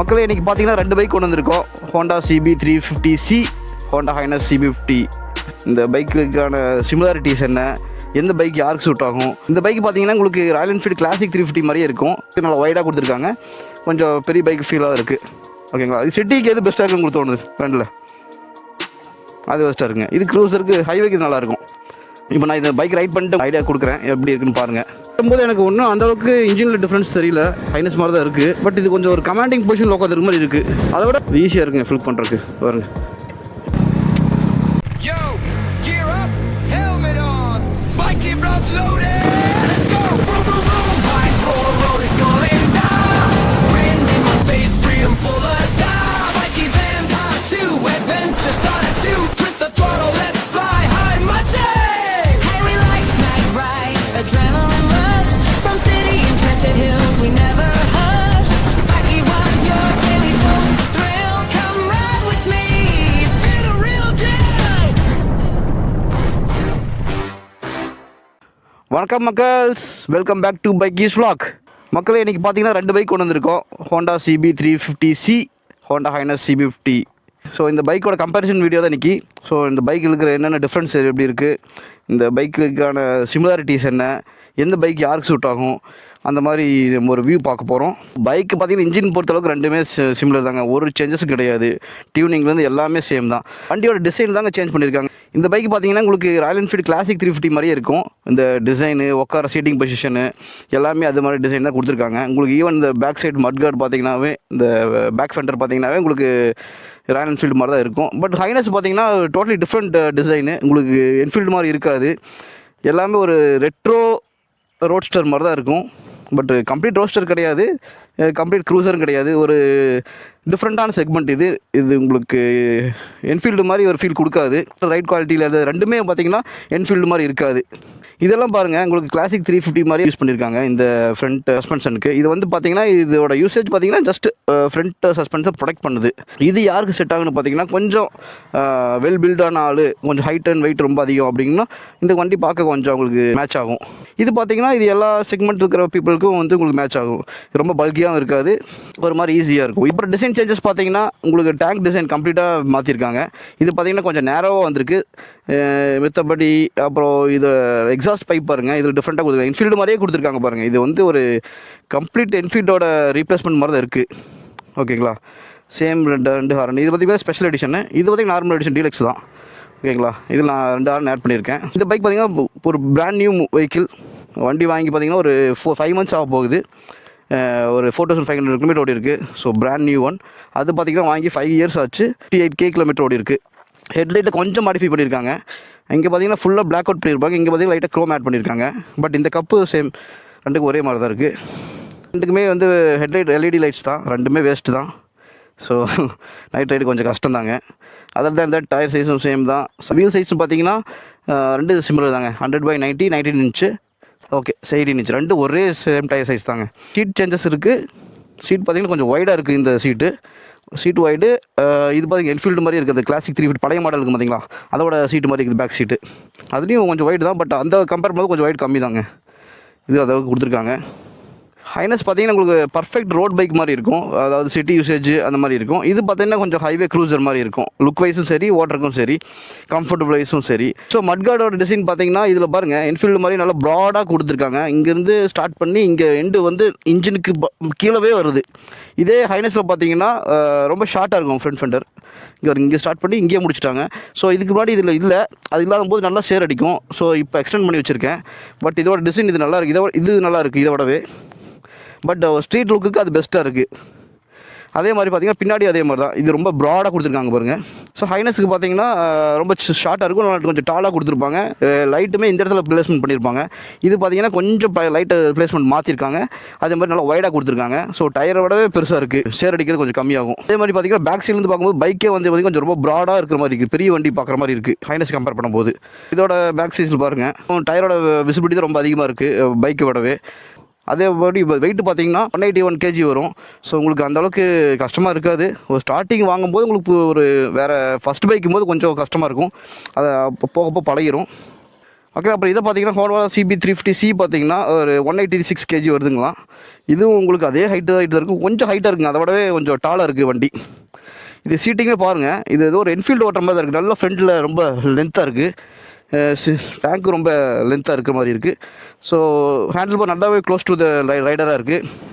மக்களே இன்றைக்கி பார்த்தீங்கன்னா 2 பைக் கொண்டு வந்திருக்கோம். Honda CP 350C, Honda highness CB50. இந்த பைக்குக்கான சிமிலாரிட்டிஸ் என்ன, எந்த பைக் யாருக்கு சூட் ஆகும்? இந்த பைக் பார்த்தீங்கன்னா உங்களுக்கு ராயல் என்ஃபீல்டு கிளாசிக் 350 மாதிரியே இருக்கும். நல்லா வைடாக கொடுத்துருக்காங்க, கொஞ்சம் பெரிய பைக் ஃபீலாக இருக்குது. ஓகேங்களா, இது சிட்டிக்கு எது பெஸ்ட்டாக இருக்குன்னு உங்களுக்கு தோணுது? ஃப்ரெண்டில் அது பெஸ்ட்டாக இருக்குங்க. இது க்ரூஸருக்கு, ஹைவேக்கு இது நல்லாயிருக்கும். இப்போ நான் இந்த பைக் ரைட் பண்ணிட்டு ஐடியா கொடுக்குறேன், எப்படி இருக்குன்னு பாருங்கள். போது எனக்கு ஒன்றும் அந்தளவுக்கு இன்ஜினில் டிஃப்ரென்ஸ் தெரியல, ஹைனஸ் மாதிரி தான் இருக்குது. பட் இது கொஞ்சம் ஒரு கமாண்டிங் பொசிஷன் லோக்கல் இருக்க மாதிரி இருக்குது. அதை விட ஈஸியாக இருக்குங்க ஃபில் பண்ணுறதுக்கு. பாருங்க, வணக்கம் மக்கள்ஸ், வெல்கம் பேக் டு பைக்கீஸ் vlog. மக்களே இன்றைக்கி பார்த்தீங்கன்னா 2 பைக் கொண்டு வந்திருக்கோம். Honda CP 350C, Honda highness CB50. So இந்த பைக்கோட கம்பேரிசன் வீடியோ தான் இன்றைக்கி. ஸோ இந்த பைக்கில் இருக்கிற என்னென்ன டிஃப்ரென்ஸ் எப்படி இருக்குது, இந்த பைக்குக்கான சிமிலாரிட்டிஸ் என்ன, எந்த பைக் யாருக்கு சூட் ஆகும், அந்த மாதிரி நம்ம ஒரு வியூ பார்க்க போகிறோம். பைக்கு பார்த்தீங்கன்னா இன்ஜின் பொறுத்தளவுக்கு ரெண்டுமே சிமிலர் தாங்க, ஒரு சேஞ்சஸும் கிடையாது. டியூனிங்லேருந்து எல்லாமே சேம் தான். வண்டியோட டிசைன் தாங்க சேஞ்ச் பண்ணியிருக்காங்க. இந்த பைக் பார்த்தீங்கன்னா உங்களுக்கு ராயல் என்ஃபீல்டு கிளாசிக் 350 மாதிரியே இருக்கும். இந்த டிசைனு, உட்கார சீட்டிங் பொசிஷனு எல்லாமே அது மாதிரி டிசைன் தான் கொடுத்துருக்காங்க. உங்களுக்கு ஈவன் இந்த பேக் சைடு மட்கார்டு பார்த்தீங்கன்னாவே, இந்த பேக் ஃபெண்டர் பார்த்தீங்கன்னாவே உங்களுக்கு ராயல் என்ஃபீல்டு மாதிரி தான் இருக்கும். பட் ஹைனஸ் பார்த்தீங்கன்னா டோட்டலி டிஃப்ரெண்ட் டிசைனு, உங்களுக்கு என்ஃபீல்டு மாதிரி இருக்காது. எல்லாமே ஒரு ரெட்ரோ ரோட்ஸ்டர் மாதிரி தான் இருக்கும். பட் கம்ப்ளீட் ரோஸ்டர் கிடையாது, கம்ப்ளீட் க்ரூசரும் கிடையாது. ஒரு டிஃப்ரெண்ட்டான செக்மெண்ட் இது. இது உங்களுக்கு என்ஃபீல்டு மாதிரி ஒரு ஃபீல் கொடுக்காது. ரைட் குவாலிட்டியில் அது ரெண்டுமே பார்த்திங்கன்னா என்ஃபீல்டு மாதிரி இருக்காது. இதெல்லாம் பாருங்கள், உங்களுக்கு கிளாசிக் 350 மாதிரி யூஸ் பண்ணியிருக்காங்க இந்த ஃப்ரண்ட் சஸ்பென்ஷனுக்கு. இது வந்து பார்த்திங்கன்னா இதோட யூசேஜ் பார்த்திங்கன்னா ஜஸ்ட் ஃப்ரண்ட் சஸ்பென்ஸை ப்ரொடெக்ட் பண்ணுது. இது யாருக்கு செட் ஆகுன்னு பார்த்திங்கன்னா கொஞ்சம் வெல் பில்டான ஆள், கொஞ்சம் ஹைட் அண்ட் வெயிட் ரொம்ப அதிகம் அப்படின்னா இந்த வண்டி பார்க்க கொஞ்சம் உங்களுக்கு மேட்ச் ஆகும். இது பார்த்திங்கன்னா இது எல்லா செக்மெண்ட் இருக்கிற பீப்புளுக்கும் வந்து உங்களுக்கு மேட்ச் ஆகும். ரொம்ப பல்கியாகவும் இருக்காது, ஒரு மாதிரி ஈஸியாக இருக்கும். இப்போ டிசைன் சேஞ்சஸ் பார்த்திங்கன்னா உங்களுக்கு டேங்க் டிசைன் கம்ப்ளீட்டாக மாற்றிருக்காங்க. இது பார்த்திங்கன்னா கொஞ்சம் நேரோவாக வந்திருக்கு. மித்தபடி அப்புறம் இது எக்ஸாஸ்ட் பைப் பாருங்கள், இது டிஃப்ரெண்ட்டாக கொடுத்துருக்காங்க. என்ஃபீல்டு மாதிரியே கொடுத்துருக்காங்க பாருங்கள். இது வந்து ஒரு கம்ப்ளீட் என்ஃபீல்டோட ரீப்ளேஸ்மெண்ட் மாதிரி தான் இருக்குது. ஓகேங்களா, சேம் ரெண்டு ஹாரன். இது பார்த்திங்கன்னா ஸ்பெஷல் எடிஷனு, இது பார்த்திங்கன்னா நார்மல் எடிஷன் டீலக்ஸ் தான். ஓகேங்களா, இதில் நான் 2 ஹாரன் ஆட் பண்ணியிருக்கேன். இந்த பைக் பார்த்திங்கன்னா ஒரு பிராண்ட் நியூ வெஹிக்கிள். வண்டி வாங்கி பார்த்திங்கன்னா ஒரு 5 months ஆக போகுது. ஒரு 4500 கிலோமீட்டர் ஓடி இருக்குது. So brand new one. அது பார்த்திங்கன்னா வாங்கி 5 years ஆச்சு. 58K கிலோமீட்டர் ஓடி இருக்குது. ஹெட்லைட்டை கொஞ்சம் மாடிஃபை பண்ணியிருக்காங்க. இங்கே பார்த்தீங்கன்னா ஃபுல்லாக பிளாக் அவுட் பண்ணியிருப்பாங்க, இங்கே பார்த்தீங்கன்னா லைட்டாக க்ரோம் ஆட் பண்ணியிருக்காங்க. பட் இந்த கப்பு சேம், ரெண்டுக்கும் ஒரே மாதிரி தான் இருக்குது. ரெண்டுக்குமே வந்து ஹெட்லைட் LED லைட்ஸ் தான், ரெண்டுமே வேஸ்ட்டு தான். ஸோ நைட் ரைடு கொஞ்சம் கஷ்டம் தாங்க. அதர் தான் இந்த டயர் சைஸும் சேம் தான். வீல் சைஸும் பார்த்தீங்கன்னா 2 சிமிலர் தாங்க. 100/90, 19 inch. ஓகே, 18 inch, ரெண்டு ஒரே சேம் டயர் சைஸ் தாங்க. சீட் சேஞ்சஸ் இருக்குது. சீட் பார்த்திங்கன்னா கொஞ்சம் வைடாக இருக்குது இந்த சீட்டு வைடு. இது பார்த்திங்க என்ஃபீல்டு மாதிரி இருக்குது. கிளாசிக் 350 பழைய மாடல் இருக்குது பார்த்தீங்களா, அதோட சீட்டு மாதிரி இருக்குது பேக் சீட்டு. அதுலேயும் கொஞ்சம் வைடு தான், பட் அந்த கம்பேர் பண்ணும்போது கொஞ்சம் வைட் கம்மி தாங்க. இது அளவுக்கு கொடுத்துருக்காங்க. ஹைனஸ் பார்த்திங்கன்னா உங்களுக்கு பர்ஃபெக்ட் ரோட் பைக் மாதிரி இருக்கும், அதாவது சிட்டி யூசேஜ் அந்த மாதிரி இருக்கும். இது பார்த்திங்கன்னா கொஞ்சம் ஹைவே க்ரூசர் மாதிரி இருக்கும். லுக் வைஸும் சரி, ஓட்டருக்கும் சரி, கம்ஃபர்டபுள் வைஸும் சரி. ஸோ மட்கார்டோட டிசைன் பார்த்திங்கன்னா இதில் பாருங்கள் என்ஃபீல்டு மாதிரி நல்லா ப்ராடாக கொடுத்துருக்காங்க. இங்கேருந்து ஸ்டார்ட் பண்ணி இங்கே எண்டு வந்து இன்ஜினுக்கு கீழவே வருது. இதே ஹைனஸில் பார்த்திங்கன்னா ரொம்ப ஷார்ட்டாக இருக்கும் ஃப்ரண்ட் ஃபெண்டர். இங்கே ஸ்டார்ட் பண்ணி இங்கேயே முடிச்சிட்டாங்க. ஸோ இதுக்கு முன்னாடி இதில் இல்லை, அது இல்லாத போது நல்லா சேர் அடிக்கும். ஸோ இப்போ எக்ஸ்டெண்ட் பண்ணி வச்சுருக்கேன். பட் இதோட டிசைன் இது நல்லா இருக்குது, இது நல்லா இருக்குது இதோடவே. பட் ஸ்ட்ரீட் லுக்குக்கு அது பெஸ்ட்டாக இருக்குது. அதே மாதிரி பார்த்திங்கன்னா பின்னாடி அதே மாதிரி தான், இது ரொம்ப ப்ராடாக கொடுத்துருக்காங்க பாருங்கள். ஸோ ஹைனஸுக்கு பார்த்திங்கன்னா ரொம்ப ஷார்ட்டாக இருக்கும், கொஞ்சம் டாலாக கொடுத்துருப்பாங்க. லைட்டுமே இந்த இடத்துல பிளேஸ்மெண்ட் பண்ணியிருப்பாங்க. இது பார்த்திங்கன்னா கொஞ்சம் லைட்டு பிளேஸ்மெண்ட் மாற்றிருக்காங்க. அதே மாதிரி நல்லா வைடாக கொடுத்துருக்காங்க. ஸோ டயரை விடவே பெருசாக இருக்குது, சேர் அடிக்கிறது கொஞ்சம் கம்மியாகும். அதே மாதிரி பார்த்திங்கன்னா பேக் சைட்லேருந்து பார்க்கும்போது பைக்கே வந்து கொஞ்சம் ரொம்ப ப்ராடாக இருக்கிற மாதிரி இருக்குது, பெரிய வண்டி பார்க்குற மாதிரி இருக்குது ஹைனஸ் கம்பேர் பண்ணும்போது. இதோட பேக் சைஸில் பாருங்கள் டயரோட விசிபிலிட்டி தான் ரொம்ப அதிகமாக இருக்குது பைக்கை விடவே. அதேபடி வெயிட் பார்த்தீங்கன்னா 181 kg வரும். ஸோ உங்களுக்கு அந்தளவுக்கு கஷ்டமாக இருக்காது. ஒரு ஸ்டார்டிங் வாங்கும்போது உங்களுக்கு ஒரு வேறு ஃபஸ்ட் பைக்கும் போது கொஞ்சம் கஷ்டமாக இருக்கும், அதை போக பழகிரும். ஓகே. அப்புறம் இதை பார்த்தீங்கன்னா ஹோண்டா CB350C பார்த்தீங்கன்னா ஒரு 186 kg வருதுங்களா. இதுவும் உங்களுக்கு அதே ஹைட்டு தான் இருக்கும், கொஞ்சம் ஹைட்டாக இருக்குங்க, அதை விடவே கொஞ்சம் டாலாக இருக்குது வண்டி. இது சீட்டிங்கே பாருங்கள், இது ஏதோ ஒரு என்ஃபீல்டு ஓட்டுற மாதிரி தான் இருக்குது. நல்லா ஃப்ரண்ட்டில் ரொம்ப லென்த்தாக இருக்குது, டேங்க்கு ரொம்ப லென்த்தாக இருக்கிற மாதிரி இருக்குது. ஸோ ஹேண்டில் பார் நல்லாவே க்ளோஸ் டு த ரைடராக இருக்குது.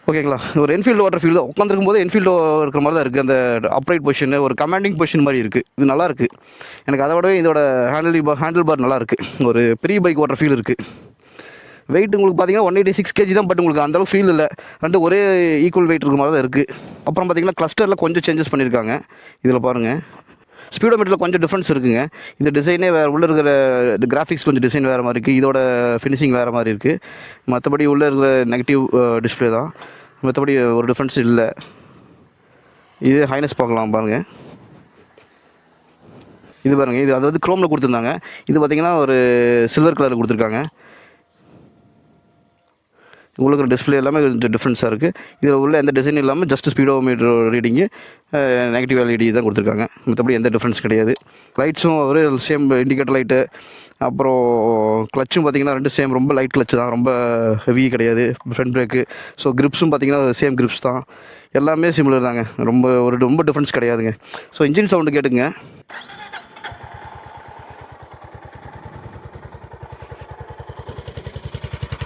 ஓகேங்களா. ஒரு என்ஃபீல்டு வாட்டர் ஃபீல்டு உட்காந்துருக்கும் போது என்ஃபீல்டு இருக்கிற மாதிரி தான் இருக்குது. அந்த அப்ரைட் பொசிஷன் ஒரு கமாண்டிங் பொசிஷன் மாதிரி இருக்குது. இது நல்லாயிருக்கு எனக்கு. அதை விடவே இதோட ஹேண்டில் பார் நல்லாயிருக்கு. ஒரு பெரிய பைக் ஓட்டுற ஃபீல் இருக்குது. வெயிட் உங்களுக்கு பார்த்தீங்கன்னா 186 kg தான். பட் உங்களுக்கு அந்தளவு ஃபீல் இல்லை, ரெண்டு ஒரே ஈக்குவல் வெயிட் இருக்கிற மாதிரி தான் இருக்குது. அப்புறம் பார்த்தீங்கன்னா கிளஸ்டரில் கொஞ்சம் சேஞ்சஸ் பண்ணியிருக்காங்க. இதில் பாருங்கள், ஸ்பீடோமீட்டரில் கொஞ்சம் டிஃப்ரென்ஸ் இருக்குங்க. இந்த டிசைனே வேறு, உள்ளே இருக்கிற கிராஃபிக்ஸ் கொஞ்சம் டிசைன் வேறு மாதிரி இருக்குது, இதோட ஃபினிஷிங் வேறு மாதிரி இருக்குது. மற்றபடி உள்ளே இருக்கிற நெகட்டிவ் டிஸ்பிளே தான், மற்றபடி ஒரு டிஃப்ரென்ஸ் இல்லை. இது ஹைனஸ் பார்க்கலாம் பாருங்கள். இது பாருங்கள், இது அதாவது க்ரோமில் கொடுத்துருந்தாங்க, இது பார்த்திங்கன்னா ஒரு சில்வர் கலரில் கொடுத்துருக்காங்க. உங்களுக்கு டிஸ்பிளே எல்லாமே கொஞ்சம் டிஃப்ரென்ஸாக இருக்குது. இதில் உள்ள எந்த டிசைன் இல்லாமல் just speedometer reading negative LED தான் கொடுத்துருக்காங்க, மற்றபடி எந்த டிஃப்ரென்ஸ் கிடையாது. லைட்ஸும் ஒரு சேம் இண்டிகேட்டர் லைட்டு. அப்புறம் கிளச்சும் பார்த்திங்கன்னா ரெண்டு சேம், ரொம்ப லைட் கிளச்சு தான், ரொம்ப ஹெவி கிடையாது. ஃப்ரண்ட் பிரேக்கு, ஸோ கிரிப்ஸும் பார்த்திங்கன்னா சேம் கிரிப்ஸ் தான், எல்லாமே சிமிலர் தாங்க, ரொம்ப டிஃப்ரென்ஸ் கிடையாதுங்க. ஸோ இன்ஜின் சவுண்டு கேட்டுங்க.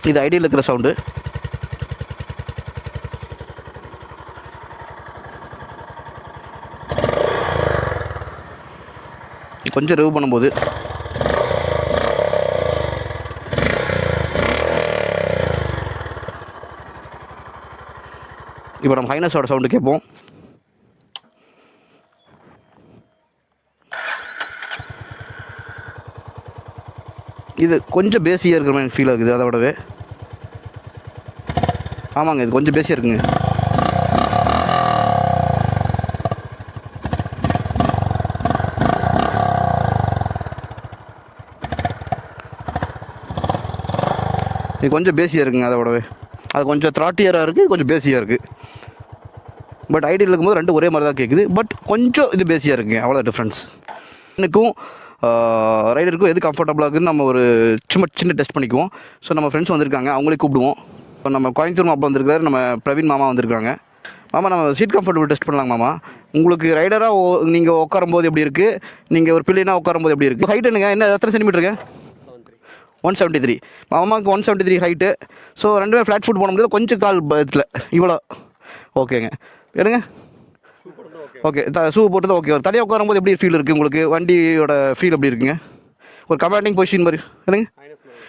இது ஐடியில் இருக்கிற சவுண்டு. கொஞ்சம் ரிவ் பண்ணும்போது இப்போ நம்ம ஹைனஸோட சவுண்டு கேட்போம். இது கொஞ்சம் பேசியாக இருக்கிற மாதிரி ஃபீல் ஆகுது, அதை விடவே. ஆமாங்க, இது கொஞ்சம் பேசியாக இருக்குங்க. இது கொஞ்சம் பேசியாக இருக்குங்க, அதை விடவே. அது கொஞ்சம் த்ராட்டியராக இருக்குது, கொஞ்சம் பேசியாக இருக்குது. பட் ஐடியில் இருக்கும்போது ரெண்டு ஒரே மாதிரி தான் கேட்குது, பட் கொஞ்சம் இது பேசியாக இருக்குங்க, அவ்வளோ டிஃப்ரென்ஸ். எனக்கும் ரைடருக்கும் எது கம்ஃபர்டபுளாக இருக்குதுன்னு நம்ம ஒரு சின்ன டெஸ்ட் பண்ணிக்குவோம். ஸோ நம்ம ஃப்ரெண்ட்ஸ் வந்திருக்காங்க, அவங்களே கூப்பிடுவோம். இப்போ நம்ம கோயம்புத்தூர் மாப்பிள்ள வந்திருக்காரு, நம்ம பிரவீன் மாமா வந்திருக்காங்க. மாமா, நம்ம சீட் கம்ஃபர்டபுள் டெஸ்ட் பண்ணலாங்க மாமா. உங்களுக்கு ரைடராக நீங்கள் உட்காரும்போது எப்படி இருக்குது, நீங்கள் ஒரு பிள்ளைனா உட்காரும்போது எப்படி இருக்குது? ஹைட் என்ன எத்தனை சென்டிமீட்டருங்க? 173. மாமாவுக்கு 173 ஹைட்டு. ஸோ ரெண்டுமே ஃப்ளாட் ஃபுட் போட முடியாது, கொஞ்சம் கால் பத்தில் இவ்வளோ. ஓகேங்க, எடுங்க. ஓகே, ஷூ போட்டு ஓகே. ஒரு தனியாக உட்காரும்போது எப்படி ஃபீல் இருக்குது உங்களுக்கு? வண்டியோட ஃபீல் எப்படி இருக்குங்க? ஒரு கமாண்டிங் பொசிஷன் மாதிரி என்னங்க?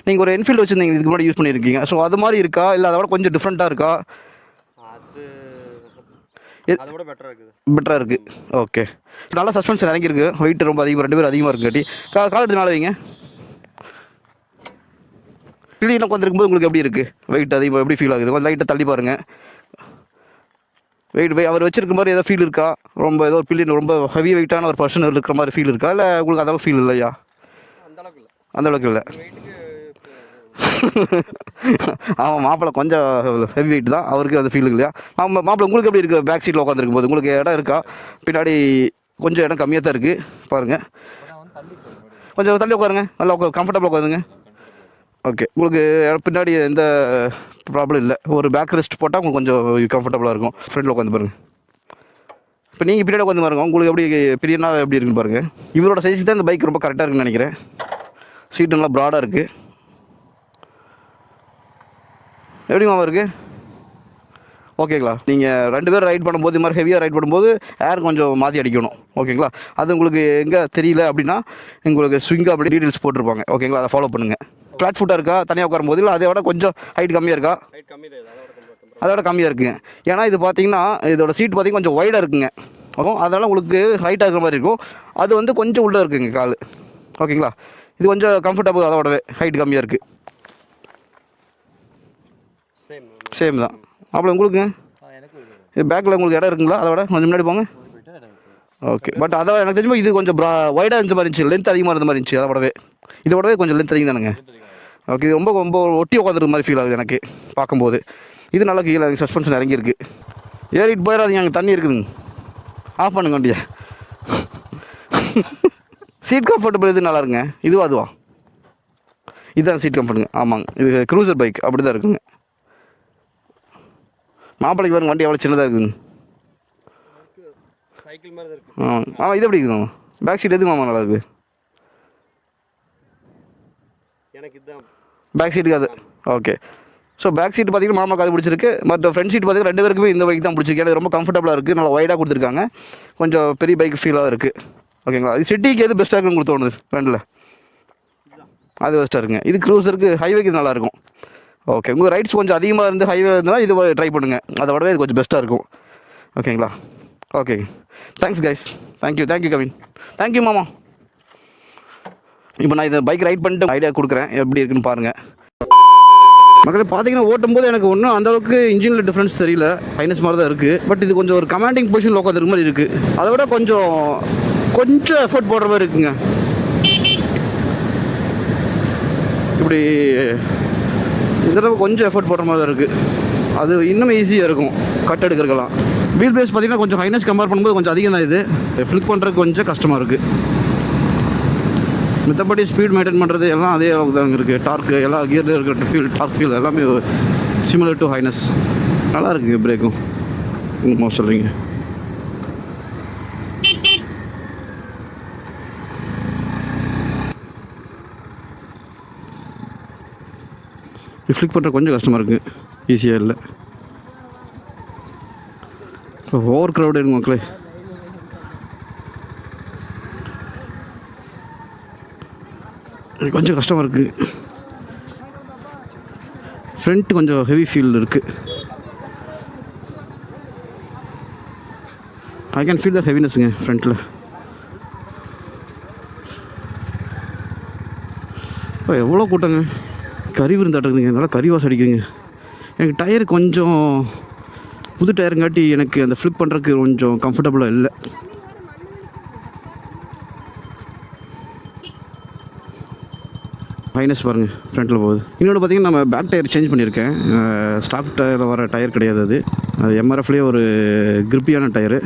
நீங்கள் ஒரு என்ஃபீல்டு வச்சுருந்தீங்க, இதுக்கு முன்னாடி யூஸ் பண்ணியிருக்கீங்க. ஸோ அது மாதிரி இருக்கா, இல்லை அதை விட கொஞ்சம் டிஃப்ரெண்ட்டாக இருக்கா? அதோட பெட்டராக இருக்குது. ஓகே, நல்லா சஸ்பென்ஷன் இறங்கியிருக்கு. வெயிட் ரொம்ப அதிகமாக, ரெண்டு பேரும் அதிகமாக இருக்குங்காட்டி கால் எடுத்து வைங்க. பிள்ளைங்க உட்காந்துருக்கும்போது உங்களுக்கு எப்படி இருக்குது? வெயிட் அதிகமாக எப்படி ஃபீல் ஆகுது? கொஞ்சம் லைட்டாக தள்ளி பாருங்கள். வெயிட் அவர் வச்சிருக்க மாதிரி ஏதோ ஃபீல் இருக்கா? ரொம்ப ஏதோ ஒரு பில்லியன் ரொம்ப ஹெவி வெயிட்டான ஒரு பர்சன் இருக்கிற மாதிரி ஃபீல் இருக்கா, இல்லை உங்களுக்கு அதெல்லாம் ஃபீல் இல்லையா? அந்தளவுக்கு இல்லை. ஆமாம், மாப்பிள்ளை கொஞ்சம் ஹெவி வெயிட் தான், அவருக்கு அந்த ஃபீல் இல்லையா? மாப்பிள்ளை உங்களுக்கு எப்படி இருக்குது? பேக் சீட்டில் உட்காந்துருக்கும் போது உங்களுக்கு இடம் இருக்கா? பின்னாடி கொஞ்சம் இடம் கம்மியாக தான் இருக்குது பாருங்கள். கொஞ்சம் தள்ளி உட்காருங்க, நல்லா கம்ஃபர்டபுளாக உட்காருங்க. ஓகே, உங்களுக்கு பின்னாடி எந்த ப்ராப்ளம் இல்லை. ஒரு பேக் ரெஸ்ட் போட்டால் உங்களுக்கு கொஞ்சம் கம்ஃபர்டபுளாக இருக்கும். ஃப்ரெண்டில் உட்காந்து பாருங்கள். இப்போ நீங்கள் பின்னாடி உட்காந்து பாருங்கள், உங்களுக்கு எப்படி பிரியனா எப்படி இருக்குன்னு பாருங்கள். இவரோட சைஸ் தான் இந்த பைக் ரொம்ப கரெக்டாக இருக்குன்னு நினைக்கிறேன். சீட்டு நல்லா ப்ராடாக இருக்குது. எப்படி மாமா இருக்குது? ஓகேங்களா? நீங்கள் ரெண்டு பேர் ரைட் பண்ணும்போது, இது மாதிரி ஹெவியாக ரைட் பண்ணும்போது ஏர் கொஞ்சம் மாற்றி அடிக்கணும். ஓகேங்களா? அது உங்களுக்கு எங்கே தெரியல அப்படின்னா உங்களுக்கு ஸ்விங்காக அப்படி டீட்டெயில்ஸ் போட்டிருப்பாங்க. ஓகேங்களா? அதை ஃபாலோ பண்ணுங்கள். ஃப்ளாட் ஃபுட்டாக இருக்கா தனியாக உட்காரும்போது, இல்லை அதை விட கொஞ்சம் ஹைட் கம்மியாக இருக்கா? அதோட கம்மியாக இருக்குங்க. ஏன்னா இது பார்த்தீங்கன்னா இதோட சீட் பார்த்தீங்கன்னா கொஞ்சம் வைடாக இருக்குங்க. அப்போ அதனால் உங்களுக்கு ஹைட்டாக இருக்கிற மாதிரி இருக்கும். அது வந்து கொஞ்சம் உள்ளே இருக்குங்க கால். ஓகேங்களா? இது கொஞ்சம் கம்ஃபர்டபுள், அதோடவே ஹைட் கம்மியாக இருக்குது. சேம் தான். அப்புறம் உங்களுக்குங்க இது பேக்கில் உங்களுக்கு இடம் இருக்குங்களா? அதோட கொஞ்சம் முன்னாடி போங்க. ஓகே, பட் அதோட எனக்கு தெரியுமா இது கொஞ்சம் வைடாக இருந்த மாதிரி இருந்துச்சு, லென்த் அதிகமாக இருந்த மாதிரி இருந்துச்சு. அதோடவே இதோடவே கொஞ்சம் லென்த் அதிகம் தானுங்க. ஓகே, இது ரொம்ப ரொம்ப ஒட்டி உட்காந்துருக்க மாதிரி ஃபீல் ஆகுது எனக்கு பார்க்கும்போது. இது நல்லா கீழே சஸ்பென்ஷன் இறங்கியிருக்கு. ஏறிட்டு போயிடாதீங்க, அங்கே தண்ணி இருக்குதுங்க. ஆஃப் பண்ணுங்க வண்டியை. சீட் கம்ஃபர்டபுள் இது நல்லா இருக்குங்க. அதுவா இதுதான் சீட் கம்ஃபர்ட்டுங்க. ஆமாங்க, இது க்ரூசர் பைக் அப்படி தான் இருக்குங்க. மாப்பிள்ளைக்கு பாருங்க வண்டி எவ்வளோ சின்னதாக இருக்குதுங்க. சைக்கிள் மாதிரி தான் இருக்குது. ஆமாம், இது எப்படி இருக்குதுங்க? பேக் சீட் எது மாமா நல்லா இருக்குது? எனக்கு இதுதான் பேக் சீட்டுக்கு அது. ஓகே. ஸோ பேக் சீட் பார்த்தீங்கன்னா மாமாக்கு அது பிடிச்சிருக்கு. பட் ஃப்ரண்ட் சீட் பார்த்தீங்கன்னா 2 பேருக்குமே இந்த பைக் தான் பிடிச்சிருக்கு. எனக்கு ரொம்ப கம்ஃபர்டபுளாக இருக்குது. நல்லா வைடாக கொடுத்துருக்காங்க. கொஞ்சம் பெரிய பைக் ஃபீலாக இருக்குது. ஓகேங்களா? இது சிட்டிக்கு எது பெஸ்ட்டாக இருக்குன்னு உங்களுக்கு தோணுது ஃப்ரெண்டில்? அது பெஸ்ட்டாக இருக்குங்க. இது க்ரூசருக்கு ஹைவேக்கு இது நல்லாயிருக்கும். ஓகே. உங்கள் ரைட்ஸ் கொஞ்சம் அதிகமாக இருந்து ஹைவே இருந்தால் இது ட்ரை பண்ணுங்கள். அதை விடவே இது கொஞ்சம் பெஸ்ட்டாக இருக்கும். ஓகேங்களா? Okay. Thanks guys. Thank you Kavin. Thank you மாமா. இப்போ நான் இதை பைக் ரைட் பண்ணிட்டு ஐடியா கொடுக்குறேன், எப்படி இருக்குன்னு பாருங்கள். மக்களே பார்த்தீங்கன்னா ஓட்டும்போது எனக்கு ஒன்றும் அந்தளவுக்கு இன்ஜினில் டிஃப்ரென்ஸ் தெரியல. ஹைனஸ் மாதிரி தான் இருக்குது. பட் இது கொஞ்சம் ஒரு கமாண்டிங் பொசிஷன் லோக்கல் இருக்க மாதிரி இருக்குது. அதை விட கொஞ்சம் எஃபர்ட் போடுற மாதிரி இருக்குங்க. இப்படி இந்த தடவை கொஞ்சம் எஃபர்ட் போடுற மாதிரி தான் இருக்குது. அது இன்னும் ஈஸியாக இருக்கும் கட் எடுக்கிறதுக்கெல்லாம். வீல் பேஸ் பார்த்தீங்கன்னா கொஞ்சம் ஹைனஸ் கம்பேர் பண்ணும்போது கொஞ்சம் அதிகம் தான். இது ஃப்ளிக் பண்ணுறதுக்கு கொஞ்சம் கஷ்டமாக இருக்குது. மற்றபடி ஸ்பீட் மெயின்டைன் பண்ணுறது எல்லாம் அதே அளவுக்கு தான் இருக்குது. டார்க்கு எல்லா கியரில் இருக்கிற டார்க் ஃபீல் எல்லாமே சிமிலர் டு ஹைனஸ். நல்லா இருக்குங்க பிரேக்கும். இன்னும் சொல்கிறீங்க. ஃப்ளிக் பண்ணுற கொஞ்சம் கஷ்டமாக இருக்குது, ஈஸியாக இல்லை. இப்போ ஓவர் க்ரௌட் இருங்க மக்களே. கொஞ்சம் கஷ்டமாக இருக்குது. ஃப்ரண்ட் கொஞ்சம் ஹெவி ஃபீல் இருக்குது. ஐ கேன் ஃபீல் த ஹெவினஸ்ங்க ஃப்ரண்ட்டில். எவ்வளோ கூட்டங்க. கறி விருந்தாட்டுக்குதுங்க. நல்லா கறி வாசம் அடிக்குதுங்க. எனக்கு டயர் கொஞ்சம் புது டயருங்காட்டி எனக்கு அந்த ஃப்ளிப் பண்ணுறதுக்கு கொஞ்சம் கம்ஃபர்டபுளாக இல்லை. ஹைனஸ் பாருங்கள் ஃப்ரண்ட்டில் போகுது. இன்னொன்று பார்த்தீங்கன்னா நம்ம பேக் டயர் சேஞ்ச் பண்ணியிருக்கேன். ஸ்டாக் டயரில் வர டயர் கிடையாது. அது எம்ஆர்எஃப்லேயே ஒரு கிரிப்பியான டயரு.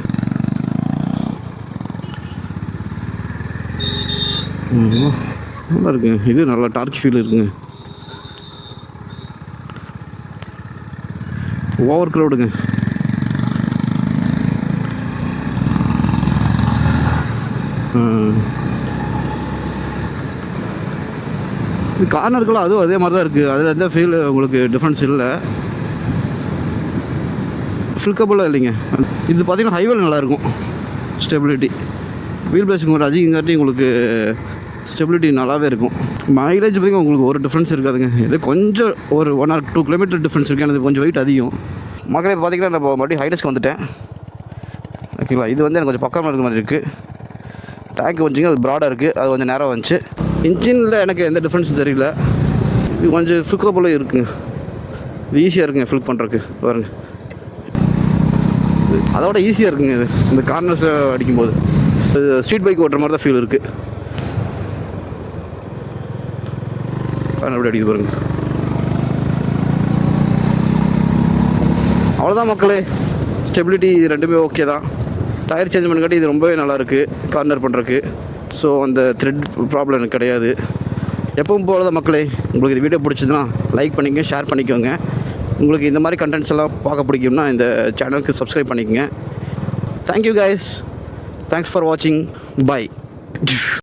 நல்லா இருக்குங்க. இது நல்லா டார்க் ஃபீல் இருக்குங்க. ஓவர் க்ரௌடுங்க. இது கார்னருக்குள்ள அதுவும் அதே மாதிரி தான் இருக்குது. அதில் எந்த ஃபீல் உங்களுக்கு டிஃப்ரென்ஸ் இல்லை. ஃபில்கபுளாக இல்லைங்க. இது பார்த்திங்கன்னா ஹைவேல நல்லாயிருக்கும். ஸ்டெபிலிட்டி வீல் பேஸுக்கு ஒரு அதிகங்காட்டி உங்களுக்கு ஸ்டெபிலிட்டி நல்லாவே இருக்கும். மைலேஜ் பார்த்திங்கன்னா உங்களுக்கு ஒரு டிஃப்ரென்ஸ் இருக்காதுங்க. இது கொஞ்சம் ஒரு 1 or 2 கிலோமீட்டர் டிஃப்ரென்ஸ் இருக்குது. எனக்கு கொஞ்சம் வெயிட் அதிகம். மக்களே பார்த்திங்கன்னா நம்ம மறுபடியும் ஹைனஸ்க்கு வந்துட்டேன். ஓகேங்களா? இது வந்து எனக்கு கொஞ்சம் பக்கமாக இருக்கிற மாதிரி இருக்குது. டேங்க் கொஞ்சம் அது ப்ராடாக இருக்குது. அது கொஞ்சம் நேரம் வந்துச்சு. இன்ஜினில் எனக்கு எந்த டிஃப்ரென்ஸும் தெரியல. இது கொஞ்சம் ஃபில்கபுள் இருக்குங்க. இது ஈஸியாக இருக்குங்க ஃபில் பண்ணுறதுக்கு. பாருங்க, அதோட ஈஸியாக இருக்குங்க. இது இந்த கார்னர்ஸில் அடிக்கும்போது ஸ்ட்ரீட் பைக் ஓட்டுற மாதிரி தான் ஃபீல் இருக்குது. அப்படி அடிக்குது பாருங்க. அவ்வளோதான் மக்களே. ஸ்டெபிலிட்டி இது ரெண்டுமே ஓகே தான். டயர் சேஞ்ச் பண்ணக்காட்டி இது ரொம்பவே நல்லாயிருக்கு கார்னர் பண்ணுறதுக்கு. ஸோ அந்த த்ரெட் ப்ராப்ளம் எனக்கு கிடையாது. எப்பவும் போல தான் மக்களே. உங்களுக்கு இந்த வீடியோ பிடிச்சதுன்னா லைக் பண்ணிக்கங்க, ஷேர் பண்ணிக்கோங்க. உங்களுக்கு இந்த மாதிரி கண்டென்ட்ஸ் எல்லாம் பார்க்க பிடிக்கும்னா இந்த சேனலுக்கு சப்ஸ்கிரைப் பண்ணிக்கங்க. Thank you guys. தேங்க்ஸ் ஃபார் வாட்சிங். பை.